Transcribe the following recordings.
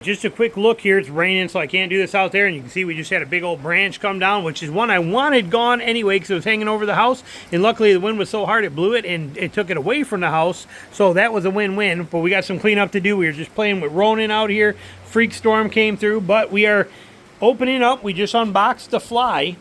Just a quick look here. It's raining, so I can't do this out there. And you can see we just had a big old branch come down, which is one I wanted gone anyway because it was hanging over the house. And luckily the wind was so hard it blew it and it took it away from the house. So that was a win-win. But we got some cleanup to do. We were just playing with Ronin out here. Freak storm came through, but we are opening up. We just unboxed the Fly.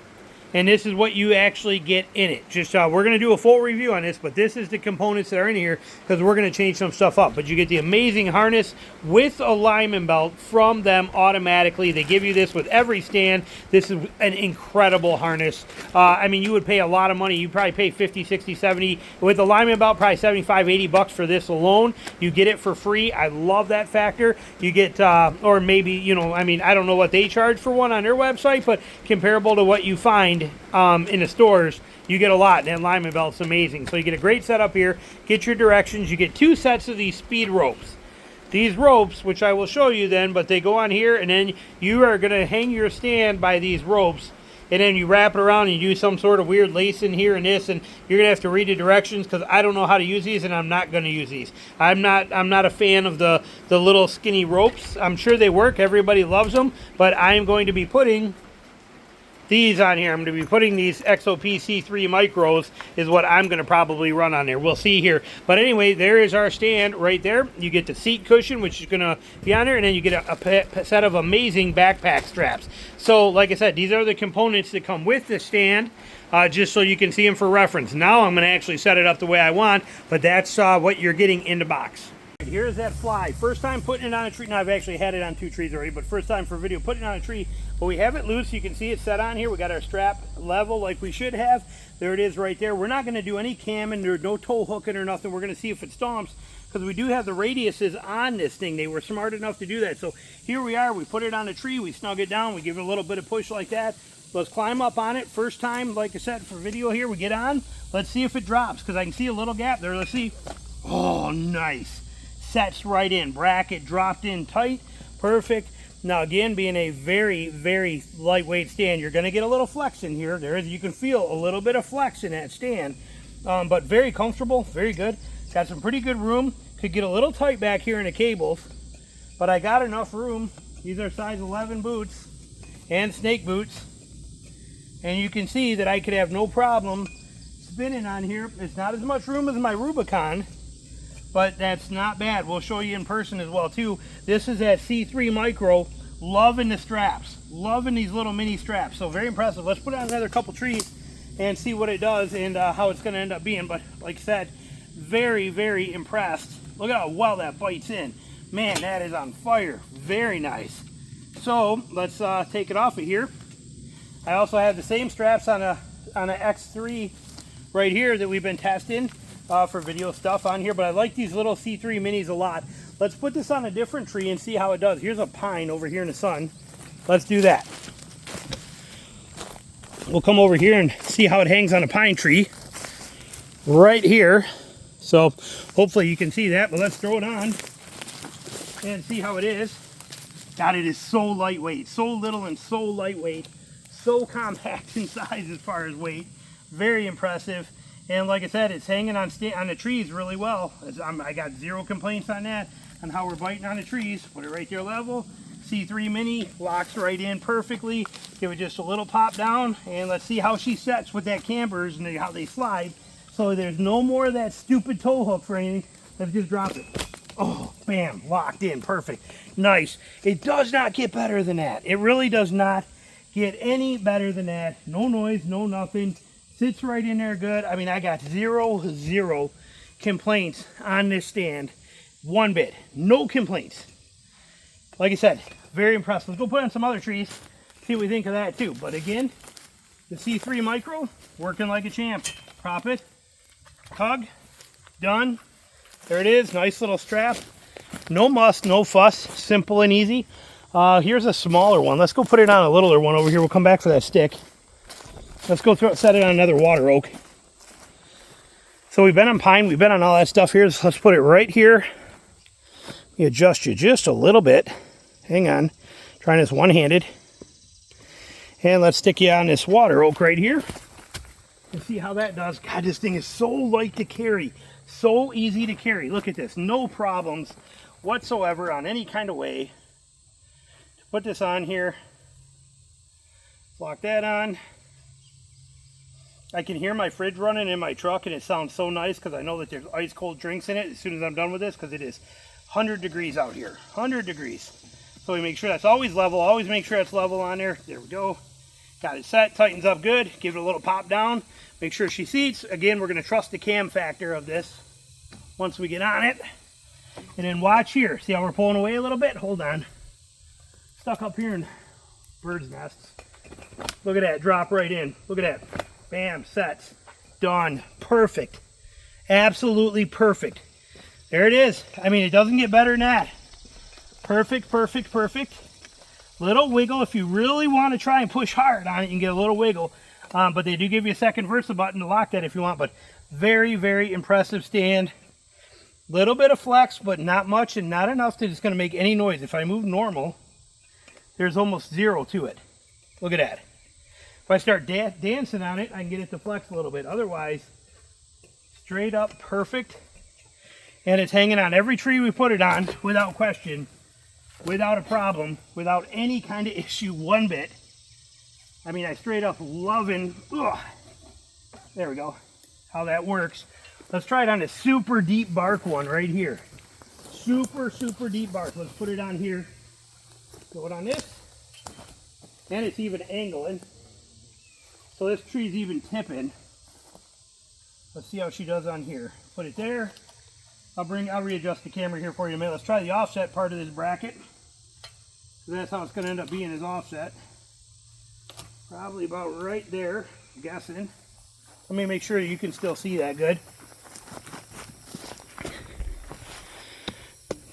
And this is what you actually get in it. Just we're going to do a full review on this, but this is the components that are in here because we're going to change some stuff up. But you get the amazing harness with a lineman belt from them automatically. They give you this with every stand. This is an incredible harness. I mean, you would pay a lot of money. You probably pay 50, 60, 70. With the lineman belt, probably 75, 80 bucks for this alone. You get it for free. I love that factor. You get, or maybe, you know, I mean, I don't know what they charge for one on their website, but comparable to what you find in the stores, you get a lot. And that lineman belt's amazing. So you get a great setup here. Get your directions. You get 2 sets of these speed ropes. These ropes, which I will show you then, but they go on here, and then you are going to hang your stand by these ropes, and then you wrap it around and you do some sort of weird lace in here and this, and you're going to have to read the directions because I don't know how to use these, and I'm not going to use these. I'm not a fan of the little skinny ropes. I'm sure they work. Everybody loves them, but I am going to be putting these on here. I'm going to be putting these XOP C3 micros is what I'm going to probably run on there. We'll see here. But anyway, there is our stand right there. You get the seat cushion, which is going to be on there, and then you get a set of amazing backpack straps. So, like I said, these are the components that come with the stand, just so you can see them for reference. Now I'm going to actually set it up the way I want, but that's what you're getting in the box. Here's that Fly. First time putting it on a tree. Now, I've actually had it on 2 trees already, but first time for video putting it on a tree. But we have it loose. You can see it set on here. We got our strap level like we should have. There it is right there. We're not going to do any camming. There's no tow hooking or nothing. We're going to see if it stomps because we do have the radiuses on this thing. They were smart enough to do that. So here we are. We put it on a tree. We snug it down. We give it a little bit of push like that. Let's climb up on it. First time, like I said, for video here, we get on. Let's see if it drops because I can see a little gap there. Let's see. Oh, nice. Sets right in. Bracket dropped in tight. Perfect. Now again, being a very, very lightweight stand, you're going to get a little flex in here. You can feel a little bit of flex in that stand, but very comfortable, very good. Got some pretty good room. Could get a little tight back here in the cables, but I got enough room. These are size 11 boots and snake boots, and you can see that I could have no problem spinning on here. It's not as much room as my Rubicon, but that's not bad. We'll show you in person as well too. This is that C3 micro. Loving the straps, loving these little mini straps. So very impressive. Let's put it on another couple trees and see what it does and how it's going to end up being. But like I said, very, very impressed. Look at how well that bites in. Man, that is on fire. Very nice. So let's take it off of here. I also have the same straps on a X3 right here that we've been testing for video stuff on here, but I like these little C3 minis a lot. Let's put this on a different tree and see how it does. Here's a pine over here in the sun. Let's do that. We'll come over here and see how it hangs on a pine tree right here. So hopefully you can see that, but let's throw it on and see how it is. God, it is so lightweight, so little and so lightweight, so compact in size as far as weight. Very impressive. And like I said, it's hanging on the trees really well. I got 0 complaints on that, on how we're biting on the trees. Put it right there level. C3 Mini locks right in perfectly. Give it just a little pop down, and let's see how she sets with that cambers and how they slide. So there's no more of that stupid tow hook for anything. Let's just drop it. Oh, bam, locked in, perfect. Nice. It does not get better than that. It really does not get any better than that. No noise, no nothing. Sits right in there good. I mean, I got zero complaints on this stand. One bit. No complaints. Like I said, very impressed. Let's go put on some other trees, see what we think of that too. But again, the C3 micro, working like a champ. Prop it, tug, done. There it is, nice little strap. No muss, no fuss, simple and easy. Here's a smaller one. Let's go put it on a littler one over here. We'll come back for that stick. Let's go set it on another water oak. So we've been on pine, we've been on all that stuff here. So let's put it right here. Let me adjust you just a little bit. Hang on, trying this one-handed. And let's stick you on this water oak right here and see how that does. God, this thing is so light to carry, so easy to carry. Look at this, no problems whatsoever on any kind of way. Put this on here. Lock that on. I can hear my fridge running in my truck, and it sounds so nice because I know that there's ice cold drinks in it as soon as I'm done with this, because it is 100 degrees out here. 100 degrees. So we make sure that's always level. Always make sure it's level on there. There we go. Got it set. Tightens up good. Give it a little pop down. Make sure she seats. Again, we're going to trust the cam factor of this once we get on it. And then watch here. See how we're pulling away a little bit? Hold on. Stuck up here in bird's nests. Look at that. Drop right in. Look at that. Bam. Sets. Done. Perfect. Absolutely perfect. There it is. I mean, it doesn't get better than that. Perfect, perfect, perfect. Little wiggle. If you really want to try and push hard on it, you can get a little wiggle. But they do give you a second Versa button to lock that if you want. But very, very impressive stand. Little bit of flex, but not much and not enough that it's going to make any noise. If I move normal, there's almost zero to it. Look at that. If I start dancing on it, I can get it to flex a little bit. Otherwise, straight up perfect. And it's hanging on every tree we put it on without question, without a problem, without any kind of issue one bit. I mean, I straight up loving, there we go, how that works. Let's try it on a super deep bark one right here. Super, super deep bark. Let's put it on here. Throw it on this. And it's even angling. So this tree's even tipping. Let's see how she does on here. Put it there. I'll readjust the camera here for you in a minute. Let's try the offset part of this bracket. That's how it's going to end up being, is offset. Probably about right there, I'm guessing. Let me make sure you can still see that good.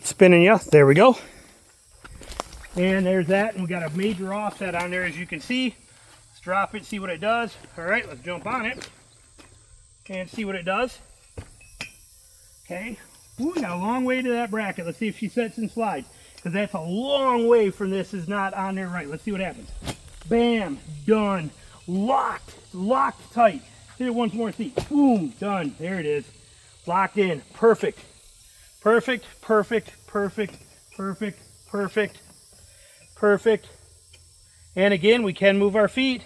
Spinning you. There we go. And there's that. And we got a major offset on there, as you can see. Let's drop it, see what it does. All right, let's jump on it and see what it does. Okay. Ooh, we got a long way to that bracket. Let's see if she sets and slides, because that's a long way from this is not on there right. Let's see what happens. Bam, done. Locked tight. Hit it once more, see. Boom, done. There it is. Locked in. Perfect. Perfect, perfect, perfect, perfect, perfect, perfect. And again, we can move our feet.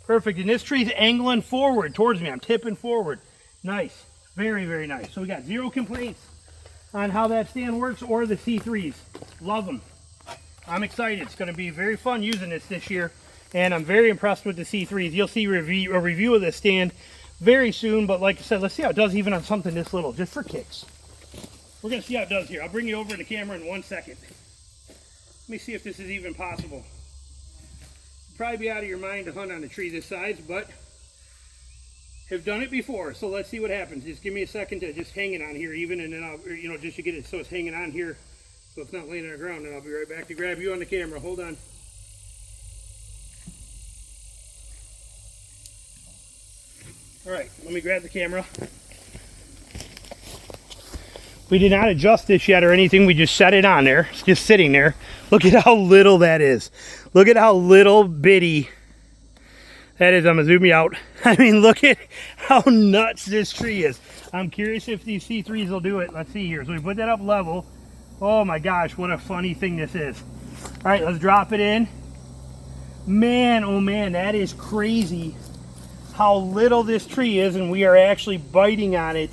Perfect. And this tree's angling forward towards me. I'm tipping forward. Nice. Very, very nice. So we got zero complaints on how that stand works or the C3s. Love them. I'm excited. It's going to be very fun using this year. And I'm very impressed with the C3s. You'll see a review of this stand very soon. But like I said, let's see how it does even on something this little, just for kicks. We're going to see how it does here. I'll bring you over to the camera in 1 second. Let me see if this is even possible. You'd probably be out of your mind to hunt on a tree this size, but have done it before. So let's see what happens. Just give me a second to just hang it on here even, and then I'll, just to get it so it's hanging on here so it's not laying on the ground, and I'll be right back to grab you on the camera. Hold on. All right, let me grab the camera. We did not adjust this yet or anything. We just set it on there. It's just sitting there. Look at how little that is. Look at how little bitty that is. I'm going to zoom you out. I mean, look at how nuts this tree is. I'm curious if these C3s will do it. Let's see here. So we put that up level. Oh my gosh, what a funny thing this is. All right, let's drop it in. Man, oh man, that is crazy how little this tree is, and we are actually biting on it.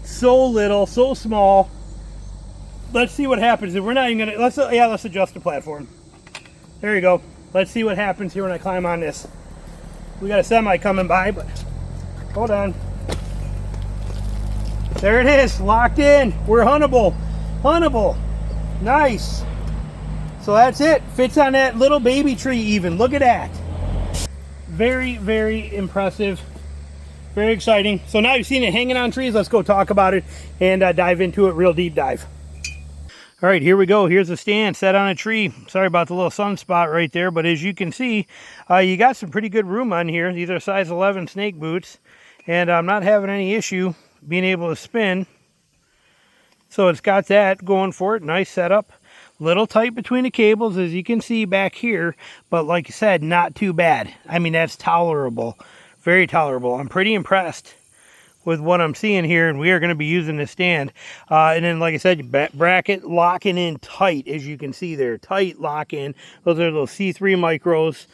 So little, so small. Let's see what happens. If we're not even gonna, let's adjust the platform. There you go. Let's see what happens here when I climb on this. We got a semi coming by, but hold on. There it is, locked in. We're huntable. Huntable. Nice. So that's it. Fits on that little baby tree even. Look at that. Very, very impressive. Very exciting. So now you've seen it hanging on trees. Let's go talk about it and dive into it, real deep dive. All right, here we go. Here's the stand set on a tree. Sorry about the little sunspot right there, but as you can see, you got some pretty good room on here. These are size 11 snake boots, and I'm not having any issue being able to spin. So it's got that going for it. Nice setup. Little tight between the cables, as you can see back here, but like I said, not too bad. I mean, that's tolerable. Very tolerable. I'm pretty impressed with what I'm seeing here, and we are going to be using this stand. And then, like I said, bracket locking in tight, as you can see there, tight lock in. Those are those C3 micros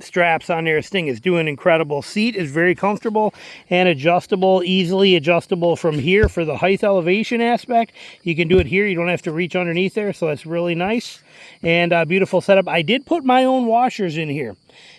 straps on there. This thing is doing incredible. Seat is very comfortable and adjustable, easily adjustable from here for the height elevation aspect. You can do it here. You don't have to reach underneath there, so that's really nice. And beautiful setup. I did put my own washers in here.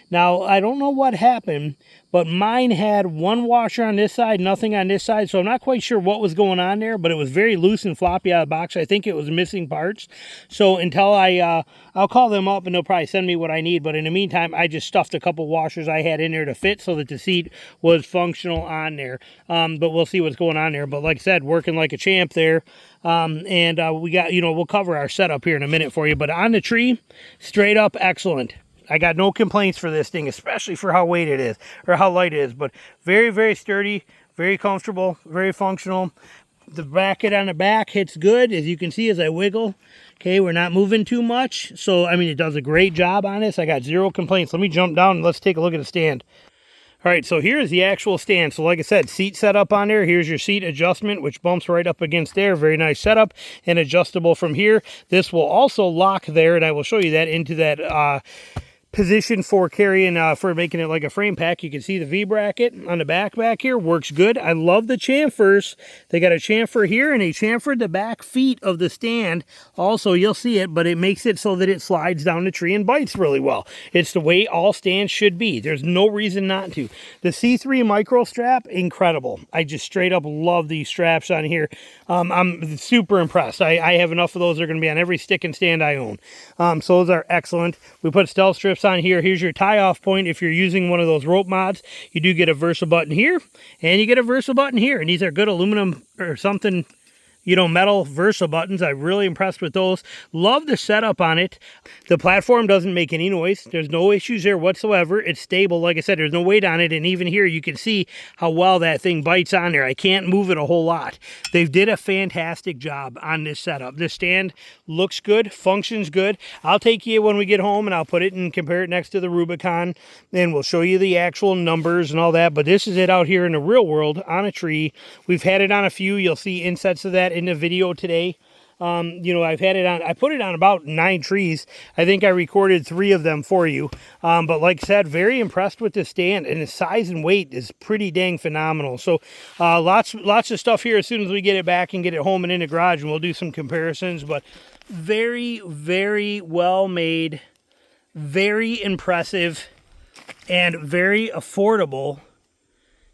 Now, I don't know what happened, but mine had one washer on this side, nothing on this side, so I'm not quite sure what was going on there, but it was very loose and floppy out of the box. I think it was missing parts. So until I'll call them up and they'll probably send me what I need, but in the meantime, I just stuffed a couple washers I had in there to fit so that the seat was functional on there. But we'll see what's going on there. But like I said, working like a champ there. We got, we'll cover our setup here in a minute for you, but on the tree, straight up excellent. I got no complaints for this thing, especially for how light it is, but very, very sturdy, very comfortable, very functional. The bracket on the back hits good, as you can see as I wiggle. Okay, we're not moving too much, so I mean, it does a great job on this. I got zero complaints. Let me jump down and let's take a look at the stand. All right, so here's the actual stand. So like I said, seat setup on there. Here's your seat adjustment, which bumps right up against there. Very nice setup and adjustable from here. This will also lock there, and I will show you that into that position for carrying, for making it like a frame pack. You can see the V bracket on the back here works good. I love the chamfers. They got a chamfer here and they chamfered the back feet of the stand. Also, you'll see it, but it makes it so that it slides down the tree and bites really well. It's the way all stands should be. There's no reason not to. The C3 micro strap, incredible. I just straight up love these straps on here. I'm super impressed. I have enough of those. They're going to be on every stick and stand I own. So those are excellent. We put stealth strips on here. Here's your tie-off point. If you're using one of those rope mods, you do get a Versa button here, and you get a Versa button here. And these are good aluminum or something, metal Versa buttons. I'm really impressed with those. Love the setup on it. The platform doesn't make any noise. There's no issues there whatsoever. It's stable. Like I said, there's no weight on it. And even here, you can see how well that thing bites on there. I can't move it a whole lot. They did a fantastic job on this setup. This stand looks good, functions good. I'll take you when we get home and I'll put it and compare it next to the Rubicon, and we'll show you the actual numbers and all that. But this is it out here in the real world on a tree. We've had it on a few. You'll see insets of that in the video today. I've had it on, I put it on about 9 trees. I think I recorded 3 of them for you. But like I said, very impressed with the stand, and the size and weight is pretty dang phenomenal. So lots of stuff here as soon as we get it back and get it home and in the garage, and we'll do some comparisons. But very, very well made, very impressive, and very affordable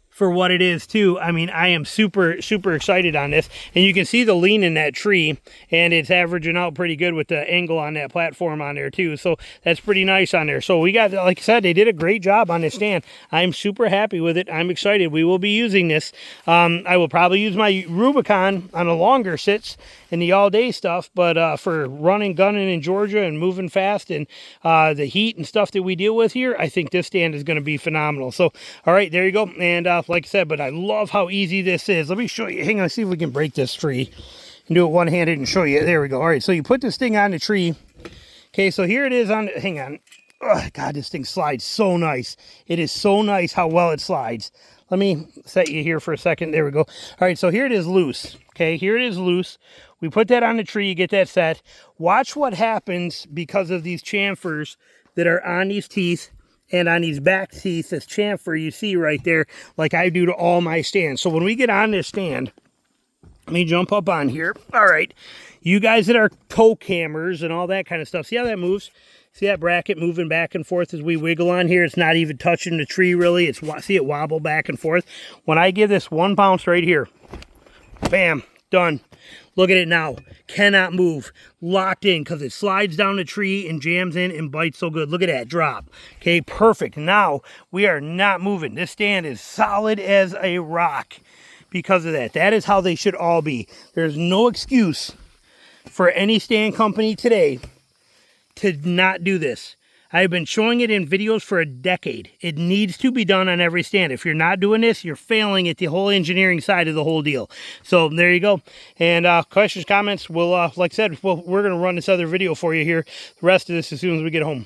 for what it is too. I mean, I am super, super excited on this. And you can see the lean in that tree, and it's averaging out pretty good with the angle on that platform on there too. So that's pretty nice on there. So we got, like I said, they did a great job on this stand. I'm super happy with it. I'm excited. We will be using this. I will probably use my Rubicon on the longer sits and the all-day stuff, but for running, gunning in Georgia and moving fast and the heat and stuff that we deal with here, I think this stand is going to be phenomenal. So, all right, there you go. And like I said, but I love how easy this is. Let me show you. Hang on, see if we can break this tree and do it one-handed and show you. There we go. All right, so you put this thing on the tree. Okay, so here it is on, hang on. Oh, God, this thing slides so nice. It is so nice how well it slides. Let me set you here for a second. There we go. All right, so here it is loose. Okay, here it is loose. We put that on the tree, you get that set. Watch what happens because of these chamfers that are on these teeth and on these back teeth, this chamfer you see right there, like I do to all my stands. So when we get on this stand, let me jump up on here. All right, you guys that are toe cammers and all that kind of stuff, see how that moves? See that bracket moving back and forth as we wiggle on here? It's not even touching the tree really. It's, see it wobble back and forth? When I give this one bounce right here, bam, done. Look at it now. Cannot move. Locked in because it slides down the tree and jams in and bites so good. Look at that drop. Okay, perfect. Now we are not moving. This stand is solid as a rock because of that. That is how they should all be. There's no excuse for any stand company today to not do this. I've been showing it in videos for a decade. It needs to be done on every stand. If you're not doing this, you're failing at the whole engineering side of the whole deal. So there you go. And questions, comments, we'll, like I said, we're going to run this other video for you here. The rest of this as soon as we get home.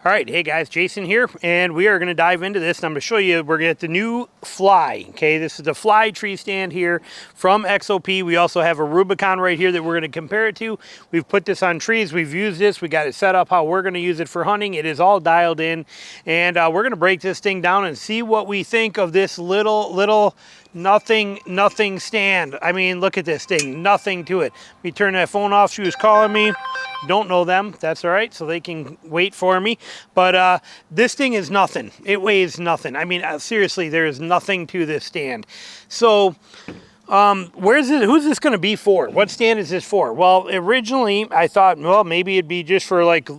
All right, hey guys, Jason here, and we are going to dive into this. And I'm going to show you, we're going to get the new Fly, okay? This is the Fly tree stand here from XOP. We also have a Rubicon right here that we're going to compare it to. We've put this on trees, we've used this, we got it set up how we're going to use it for hunting. It is all dialed in, and we're going to break this thing down and see what we think of this little nothing stand. I mean, look at this thing, nothing to it. Let me turn that phone off. She was calling me. Don't know them, that's all right, so they can wait for me. But this thing is nothing. It weighs nothing. I mean, seriously, there is nothing to this stand. So who's this going to be for? What stand is this for? Well, originally I thought, well, maybe it'd be just for like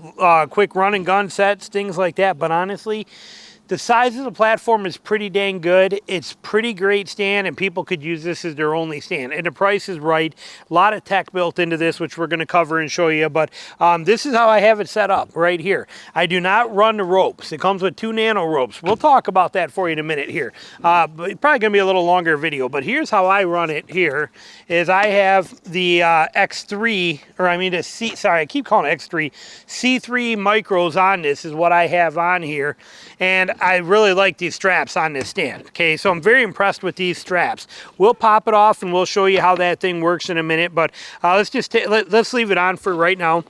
quick run and gun sets, things like that. But honestly, the size of the platform is pretty dang good. It's pretty great stand, and people could use this as their only stand. And the price is right. A lot of tech built into this, which we're going to cover and show you. But this is how I have it set up right here. I do not run the ropes. It comes with 2 nano ropes. We'll talk about that for you in a minute here. But it's probably going to be a little longer video. But here's how I run it here, is I have the X3, or I mean the C, sorry, I keep calling it X3. C3 micros on this is what I have on here. And I really like these straps on this stand. Okay, so I'm very impressed with these straps. We'll pop it off and we'll show you how that thing works in a minute, but let's leave it on for right now.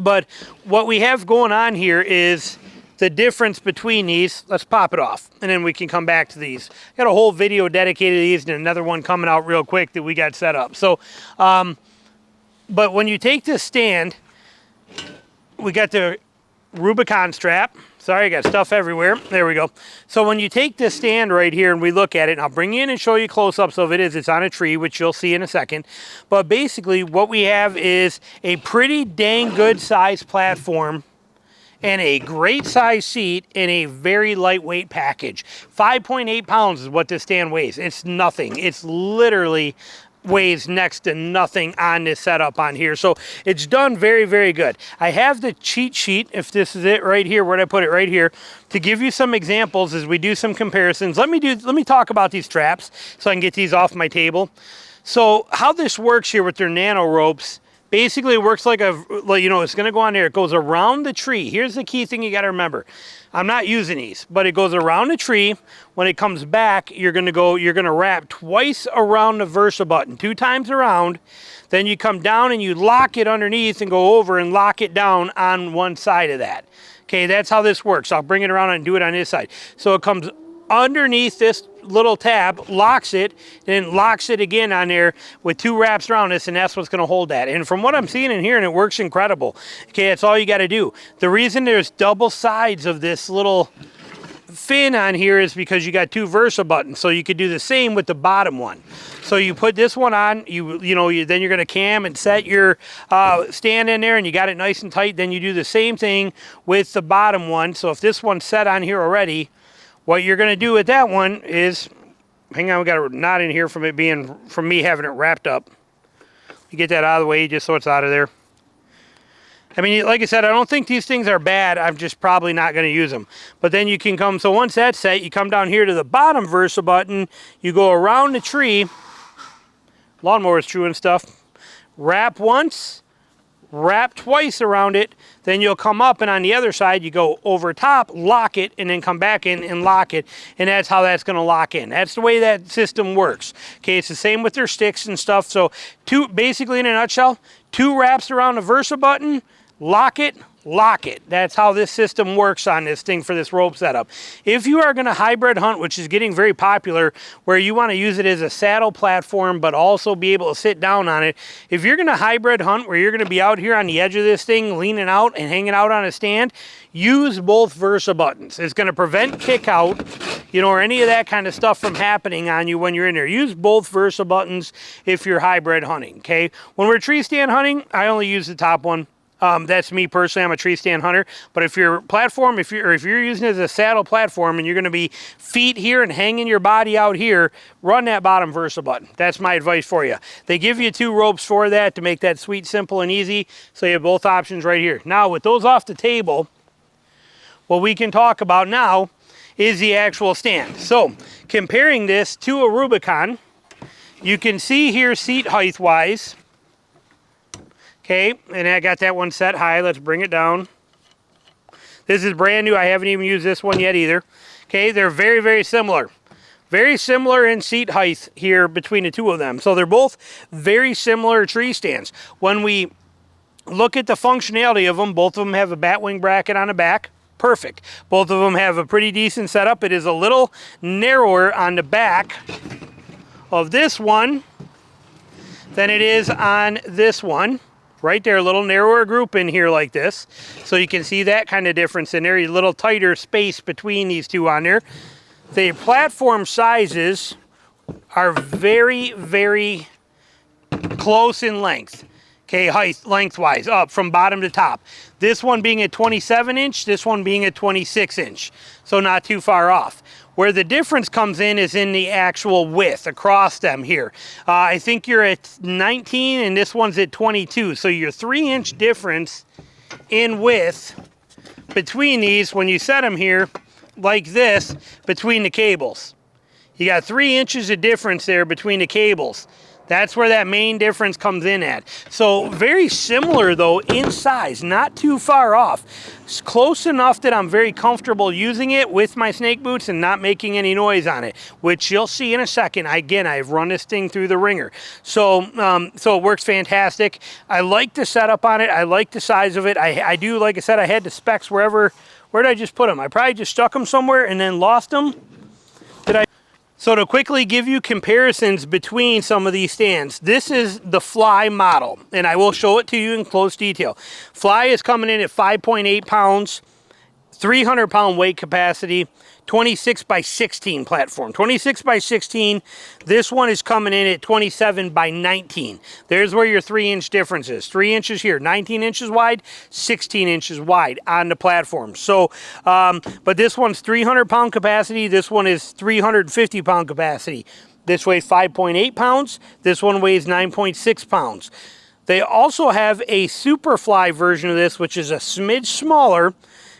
But what we have going on here is the difference between these. Let's pop it off and then we can come back to these. Got a whole video dedicated to these and another one coming out real quick that we got set up. So but when you take this stand, we got the Rubicon strap. Sorry, I got stuff everywhere. There we go. So when you take this stand right here and we look at it, and I'll bring you in and show you close-ups of it, it's on a tree, which you'll see in a second. But basically what we have is a pretty dang good size platform and a great size seat in a very lightweight package. 5.8 pounds is what this stand weighs. It's nothing. It's literally weighs next to nothing on this setup on here. So it's done very, very good. I have the cheat sheet, if this is it right here, where'd I put it? Right here, to give you some examples as we do some comparisons. Let me talk about these straps so I can get these off my table. So how this works here with their nano ropes, basically it works like it's going to go on there. It goes around the tree. Here's the key thing you got to remember. I'm not using these, but it goes around the tree. When it comes back, you're going to wrap twice around the Versa button, 2 times around. Then you come down and you lock it underneath and go over and lock it down on one side of that. Okay, that's how this works. I'll bring it around and do it on this side. So it comes underneath this little tab, locks it, then locks it again on there with 2 wraps around this, and that's what's going to hold that. And from what I'm seeing and hearing, it works incredible. Okay, that's all you got to do. The reason there's double sides of this little fin on here is because you got 2 Versa buttons, so you could do the same with the bottom one. So you put this one on, then you're going to cam and set your stand in there, and you got it nice and tight. Then you do the same thing with the bottom one. So if this one's set on here already, what you're going to do with that one is, hang on, we got a knot in here from me having it wrapped up. You get that out of the way just so it's out of there. I mean, like I said, I don't think these things are bad. I'm just probably not going to use them. But then you can come, so once that's set, you come down here to the bottom Versa button, you go around the tree, lawnmower's chewing stuff, wrap once, wrap twice around it, then you'll come up, and on the other side you go over top, lock it, and then come back in and lock it, and that's how that's going to lock in. That's the way that system works. Okay, it's the same with their sticks and stuff. So basically in a nutshell, 2 wraps around the Versa button, lock it, lock it. That's how this system works on this thing for this rope setup. If you are going to hybrid hunt, which is getting very popular, where you want to use it as a saddle platform but also be able to sit down on it, if you're going to hybrid hunt where you're going to be out here on the edge of this thing leaning out and hanging out on a stand, use both Versa buttons. It's going to prevent kick out, or any of that kind of stuff from happening on you when you're in there. Use both Versa buttons if you're hybrid hunting. Okay, when we're tree stand hunting, I only use the top one. That's me personally. I'm a tree stand hunter. But if your platform, if you're using it as a saddle platform and you're going to be feet here and hanging your body out here, run that bottom Versa button. That's my advice for you. They give you 2 ropes for that to make that sweet, simple, and easy. So you have both options right here. Now, with those off the table, what we can talk about now is the actual stand. So comparing this to a Rubicon, you can see here seat height wise. Okay, and I got that one set high. Let's bring it down. This is brand new. I haven't even used this one yet either. Okay, they're very, very similar. Very similar in seat height here between the two of them. So they're both very similar tree stands. When we look at the functionality of them, both of them have a batwing bracket on the back. Perfect. Both of them have a pretty decent setup. It is a little narrower on the back of this one than it is on this one. Right there, a little narrower group in here like this. So you can see that kind of difference in there. A little tighter space between these two on there. The platform sizes are very, very close in length. Okay, height, lengthwise, up from bottom to top. This one being a 27 inch, this one being a 26 inch. So not too far off. Where the difference comes in is in the actual width across them here. I think you're at 19 and this one's at 22. So your 3-inch difference in width between these when you set them here like this between the cables. You got 3 inches of difference there between the cables. That's where that main difference comes in at. So very similar though in size, not too far off. It's close enough that I'm very comfortable using it with my snake boots and not making any noise on it, which you'll see in a second. Again, I've run this thing through the ringer. So it works fantastic. I like the setup on it. I like the size of it. I do, like I said, I had the specs wherever. Where did I just put them? I probably just stuck them somewhere and then lost them. So to quickly give you comparisons between some of these stands, this is the Fly model, and I will show it to you in close detail. Fly is coming in at 5.8 pounds, 300-pound weight capacity, 26 by 16 platform. 26 by 16, this one is coming in at 27 by 19. There's where your 3-inch difference is. 3 inches here, 19 inches wide, 16 inches wide on the platform. So, but this one's 300-pound capacity. This one is 350-pound capacity. This weighs 5.8 pounds. This one weighs 9.6 pounds. They also have a Superfly version of this, which is a smidge smaller.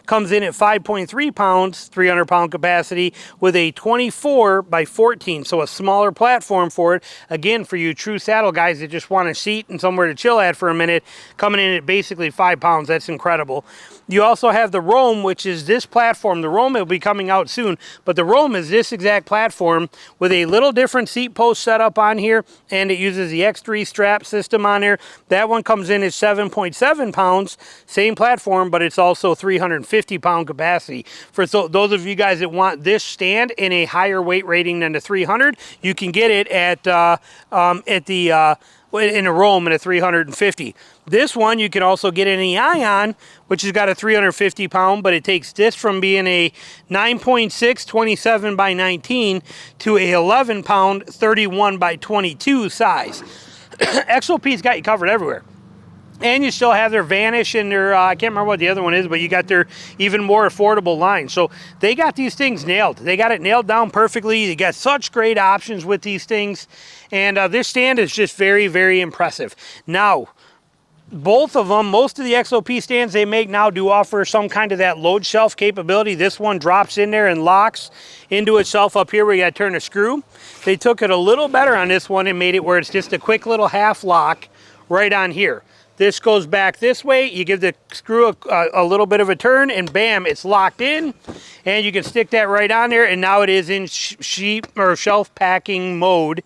Comes in at 5.3 pounds, 300-pound capacity, with a 24 by 14, so a smaller platform for it. Again, for you true saddle guys that just want a seat and somewhere to chill at for a minute, coming in at basically 5 pounds. That's incredible. You also have the Roam, which is this platform. The Roam will be coming out soon, but the Roam is this exact platform with a little different seat post setup on here, and it uses the X3 strap system on there. That one comes in at 7.7 pounds, same platform, but it's also 350-pound capacity. For those of you guys that want this stand in a higher weight rating than the 300, you can get it in a Roam at a 350. This one you can also get in the Ion, which has got a 350 pound, but it takes this from being a 9.6 27 by 19 to a 11 pound 31 by 22 size. XOP's got you covered everywhere. And you still have their Vanish and their, I can't remember what the other one is, but you got their even more affordable line. So they got these things nailed. They got it nailed down perfectly. They got such great options with these things. And this stand is just very, very impressive. Now, both of them, most of the XOP stands they make now do offer some kind of that load shelf capability. This one drops in there and locks into itself up here where you got to turn a screw. They took it a little better on this one and made it where it's just a quick little half lock right on here. This goes back this way, you give the screw a little bit of a turn, and bam, it's locked in. And you can stick that right on there, and now it is in sheet or shelf packing mode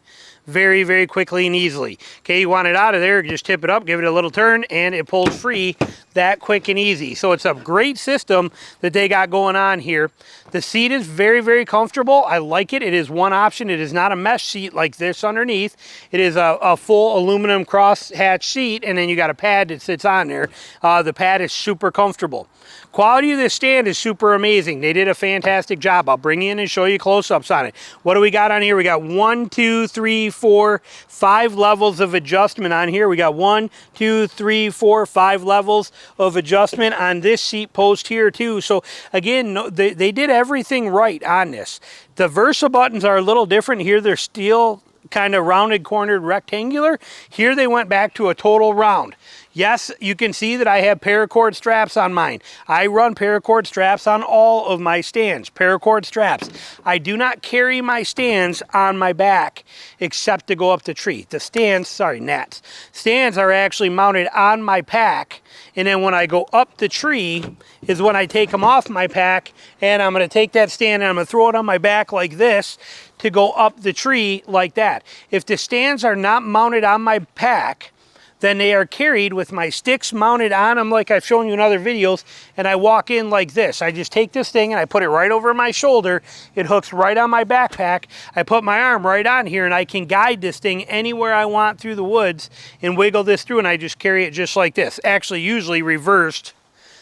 very, very quickly and easily. Okay, you want it out of there, just tip it up, give it a little turn, and it pulls free that quick and easy. So it's a great system that they got going on here. The seat is very, very comfortable. I like it. It is one option. It is not a mesh seat like this underneath. It is a full aluminum cross-hatch seat, and then you got a pad that sits on there. The pad is super comfortable. Quality of this stand is super amazing. They did a fantastic job. I'll bring you in and show you close-ups on it. What do we got on here? We got 1, 2, 3, 4, 5 levels of adjustment on here. We got 1, 2, 3, 4, 5 levels of adjustment on this seat post here too. So again, they did everything right on this. The Versa buttons are a little different here. They're steel kind of rounded cornered rectangular. Here they went back to a total round. Yes, you can see that I have paracord straps on mine. I run paracord straps on all of my stands, paracord straps. I do not carry my stands on my back except to go up the tree. The stands, sorry, gnats. Stands are actually mounted on my pack, and then when I go up the tree is when I take them off my pack, and I'm going to take that stand and I'm going to throw it on my back like this to go up the tree like that. If the stands are not mounted on my pack, then they are carried with my sticks mounted on them like I've shown you in other videos, and I walk in like this. I just take this thing and I put it right over my shoulder. It hooks right on my backpack. I put my arm right on here and I can guide this thing anywhere I want through the woods and wiggle this through, and I just carry it just like this. Actually, usually reversed,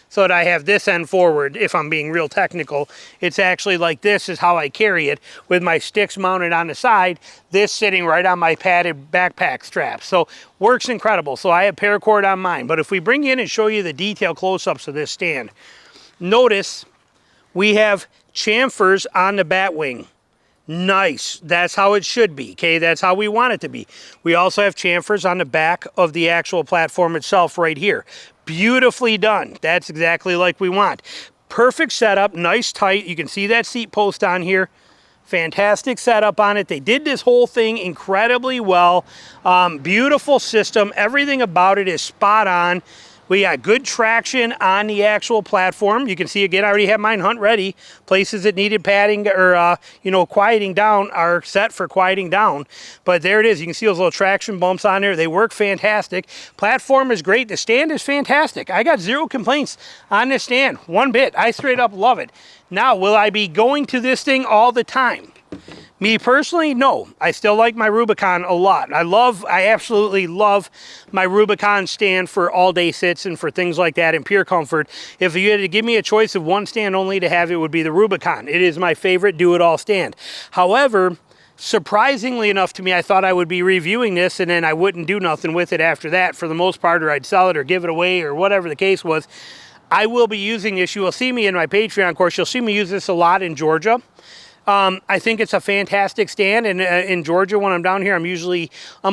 so that I have this end forward. If I'm being real technical, it's actually like this is how I carry it, with my sticks mounted on the side, this sitting right on my padded backpack strap. So works incredible. So I have paracord on mine. But if we bring in and show you the detail close-ups of this stand, notice we have chamfers on the bat wing. Nice. That's how it should be. Okay, that's how we want it to be. We also have chamfers on the back of the actual platform itself right here. Beautifully done. That's exactly like we want. Perfect setup, nice tight. You can see that seat post on here. Fantastic setup on it. They did this whole thing incredibly well. Beautiful system. Everything about it is spot on. We got good traction on the actual platform. You can see, again, I already have mine hunt ready. Places that needed padding or, quieting down are set for quieting down. But there it is. You can see those little traction bumps on there. They work fantastic. Platform is great. The stand is fantastic. I got zero complaints on this stand. One bit. I straight up love it. Now, will I be going to this thing all the time? Me personally, no. I still like my Rubicon a lot. I absolutely love my Rubicon stand for all-day sits and for things like that in pure comfort. If you had to give me a choice of one stand only to have, it would be the Rubicon. It is my favorite do-it-all stand. However, surprisingly enough to me, I thought I would be reviewing this and then I wouldn't do nothing with it after that for the most part, or I'd sell it or give it away or whatever the case was. I will be using this. You will see me in my Patreon course. You'll see me use this a lot in Georgia. I think it's a fantastic stand, and in Georgia when I'm down here, I'm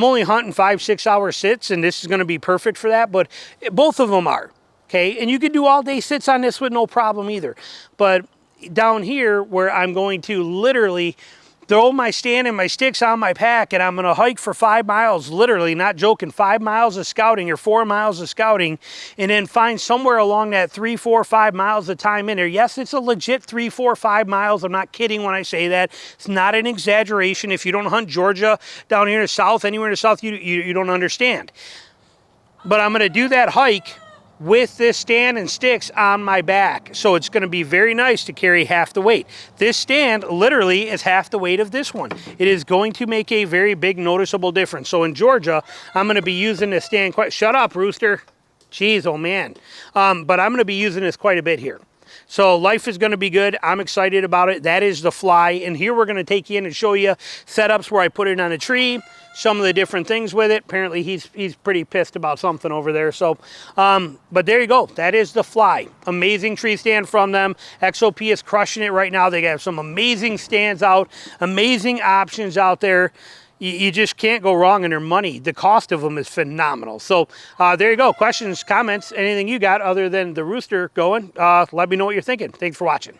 only hunting 5-6 hour sits, and this is going to be perfect for that, but both of them are, okay? And you can do all day sits on this with no problem either. But down here where I'm going to literally throw my stand and my sticks on my pack, and I'm going to hike for 5 miles, literally, not joking, 5 miles of scouting or 4 miles of scouting, and then find somewhere along that 3, 4, 5 miles of time in there. Yes, it's a legit 3, 4, 5 miles. I'm not kidding when I say that. It's not an exaggeration. If you don't hunt Georgia, down here in the south, anywhere in the south, you don't understand. But I'm going to do that hike with this stand and sticks on my back. So it's going to be very nice to carry half the weight. This stand literally is half the weight of this one. It is going to make a very big noticeable difference. So in Georgia, I'm going to be using this stand quite... Shut up, rooster. Jeez, oh man. But I'm going to be using this quite a bit here. So life is going to be good. I'm excited about it. That is the Fly. And here we're going to take you in and show you setups where I put it on a tree, some of the different things with it. Apparently he's pretty pissed about something over there. So, but there you go. That is the Fly. Amazing tree stand from them. XOP is crushing it right now. They got some amazing stands out, amazing options out there. You just can't go wrong in their money. The cost of them is phenomenal. So there you go. Questions, comments, anything you got other than the rooster going, let me know what you're thinking. Thanks for watching.